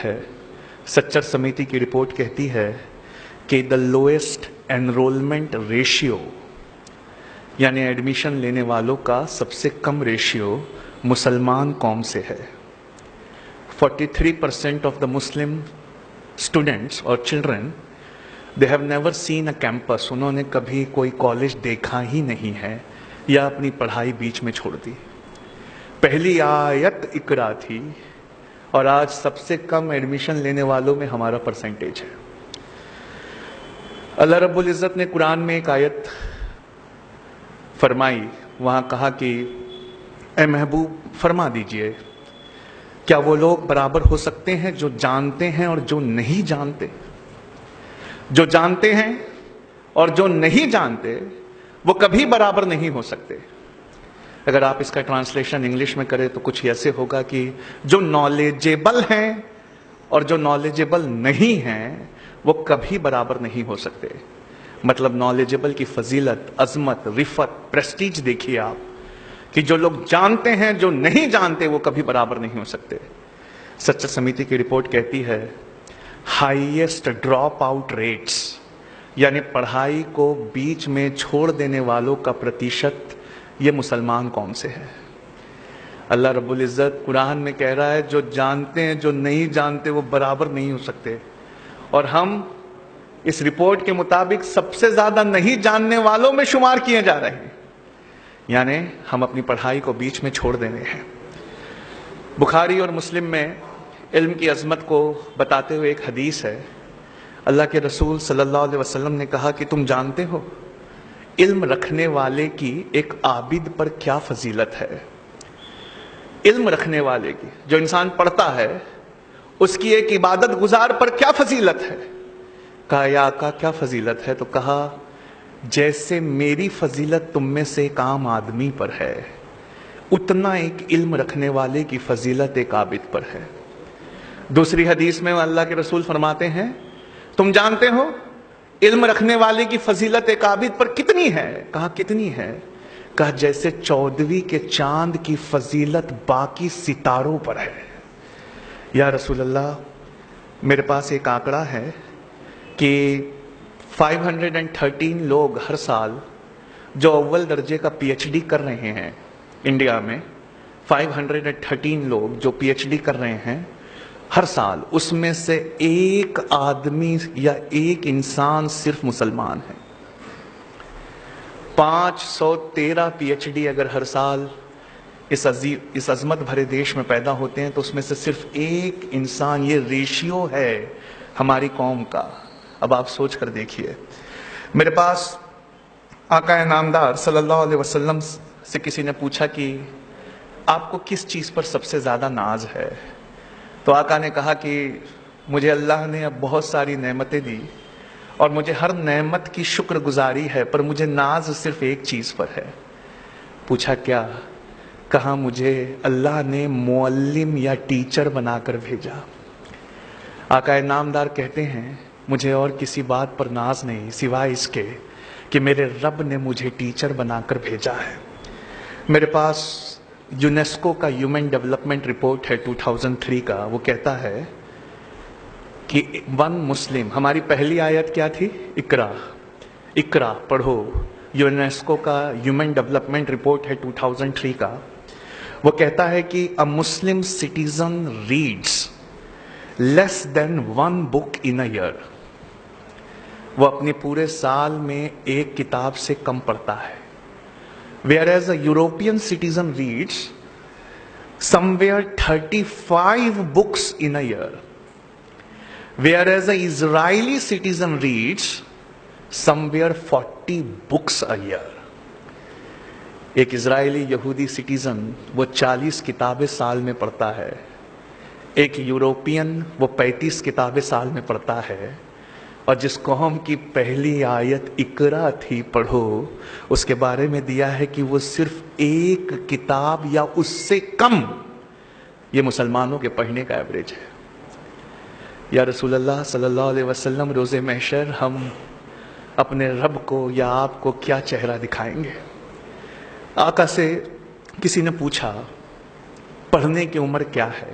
ہے, سچر سمیتی کی رپورٹ کہتی ہے کہ دا لوئسٹ انرولمنٹ ریشیو یعنی ایڈمیشن لینے والوں کا سب سے کم ریشیو مسلمان قوم سے ہے. 43% of the Muslim students or children, they have never seen a campus. انہوں نے کبھی کوئی کالج دیکھا ہی نہیں ہے یا اپنی پڑھائی بیچ میں چھوڑ دی. پہلی آیت اقرا تھی اور آج سب سے کم ایڈمیشن لینے والوں میں ہمارا پرسنٹیج ہے. اللہ رب العزت نے قرآن میں ایک آیت فرمائی, وہاں کہا کہ اے محبوب فرما دیجئے کیا وہ لوگ برابر ہو سکتے ہیں جو جانتے ہیں اور جو نہیں جانتے؟ جو جانتے ہیں اور جو نہیں جانتے وہ کبھی برابر نہیں ہو سکتے. اگر آپ اس کا ٹرانسلیشن انگلش میں کریں تو کچھ ایسے ہوگا کہ جو نالجیبل ہیں اور جو نالجیبل نہیں ہیں وہ کبھی برابر نہیں ہو سکتے. مطلب نالجیبل کی فضیلت, عظمت, رفت, پریسٹیج دیکھیے آپ کہ جو لوگ جانتے ہیں جو نہیں جانتے وہ کبھی برابر نہیں ہو سکتے. سچر سمیتی کی رپورٹ کہتی ہے ہائیسٹ ڈراپ آؤٹ ریٹس یعنی پڑھائی کو بیچ میں چھوڑ دینے والوں کا پرتیشت یہ مسلمان قوم سے ہے. اللہ رب العزت قرآن میں کہہ رہا ہے جو جانتے ہیں جو نہیں جانتے وہ برابر نہیں ہو سکتے, اور ہم اس رپورٹ کے مطابق سب سے زیادہ نہیں جاننے والوں میں شمار کیے جا رہے ہیں. یعنی ہم اپنی پڑھائی کو بیچ میں چھوڑ دینے ہیں. بخاری اور مسلم میں علم کی عظمت کو بتاتے ہوئے ایک حدیث ہے. اللہ کے رسول صلی اللہ علیہ وسلم نے کہا کہ تم جانتے ہو علم رکھنے والے کی ایک عابد پر کیا فضیلت ہے؟ علم رکھنے والے کی, جو انسان پڑھتا ہے, اس کی ایک عبادت گزار پر کیا فضیلت ہے؟ کہا یا آقا کیا فضیلت ہے؟ تو کہا جیسے میری فضیلت تم میں سے ایک عام آدمی پر ہے اتنا ایک علم رکھنے والے کی فضیلت ایک عابد پر ہے. دوسری حدیث میں اللہ کے رسول فرماتے ہیں تم جانتے ہو علم رکھنے والے کی فضیلت ایک عابد پر کتنی ہے؟ کہا کتنی ہے؟ کہا جیسے 14ویں کے چاند کی فضیلت باقی ستاروں پر ہے. یا رسول اللہ میرے پاس ایک آنکڑا ہے کہ 513 لوگ ہر سال جو اول درجے کا پی ایچ ڈی کر رہے ہیں انڈیا میں, 513 لوگ جو پی ایچ ڈی کر رہے ہیں ہر سال, اس میں سے ایک آدمی یا ایک انسان صرف مسلمان ہے. 513 پی ایچ ڈی اگر ہر سال اس عظمت بھرے دیش میں پیدا ہوتے ہیں تو اس میں سے صرف ایک انسان, یہ ریشیو ہے ہماری قوم کا. اب آپ سوچ کر دیکھیے. میرے پاس آقا نامدار صلی اللہ علیہ وسلم سے کسی نے پوچھا کہ آپ کو کس چیز پر سب سے زیادہ ناز ہے؟ تو آقا نے کہا کہ مجھے اللہ نے اب بہت ساری نعمتیں دی اور مجھے ہر نعمت کی شکر گزاری ہے, پر مجھے ناز صرف ایک چیز پر ہے. پوچھا کیا؟ کہا مجھے اللہ نے معلم یا ٹیچر بنا کر بھیجا. آقا نامدار کہتے ہیں مجھے اور کسی بات پر ناز نہیں سوائے اس کے کہ میرے رب نے مجھے ٹیچر بنا کر بھیجا ہے. میرے پاس یونیسکو کا ہیومن ڈیولپمنٹ رپورٹ ہے 2003 کا. وہ کہتا ہے کہ ون مسلم, ہماری پہلی آیت کیا تھی؟ اقرا, اقرا پڑھو. یونیسکو کا ہیومن ڈیولپمنٹ رپورٹ ہے 2003 کا. وہ کہتا ہے کہ a Muslim citizen reads less than one book in a year. وہ اپنے پورے سال میں ایک کتاب سے کم پڑھتا ہے. Whereas a European citizen reads somewhere 35 books in a year. Whereas a Israeli citizen reads somewhere 40 books a year. ایک اسرائیلی یہودی سٹیزن وہ 40 کتابیں سال میں پڑھتا ہے. ایک یوروپین وہ 35 کتابیں سال میں پڑھتا ہے. اور جس قوم کی پہلی آیت اقرا تھی پڑھو, اس کے بارے میں دیا ہے کہ وہ صرف ایک کتاب یا اس سے کم, یہ مسلمانوں کے پڑھنے کا ایوریج ہے. یا رسول اللہ صلی اللہ علیہ وسلم روز محشر ہم اپنے رب کو یا آپ کو کیا چہرہ دکھائیں گے؟ آقا سے کسی نے پوچھا پڑھنے کی عمر کیا ہے؟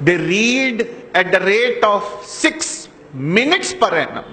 They read at the rate of 6 minutes per annum।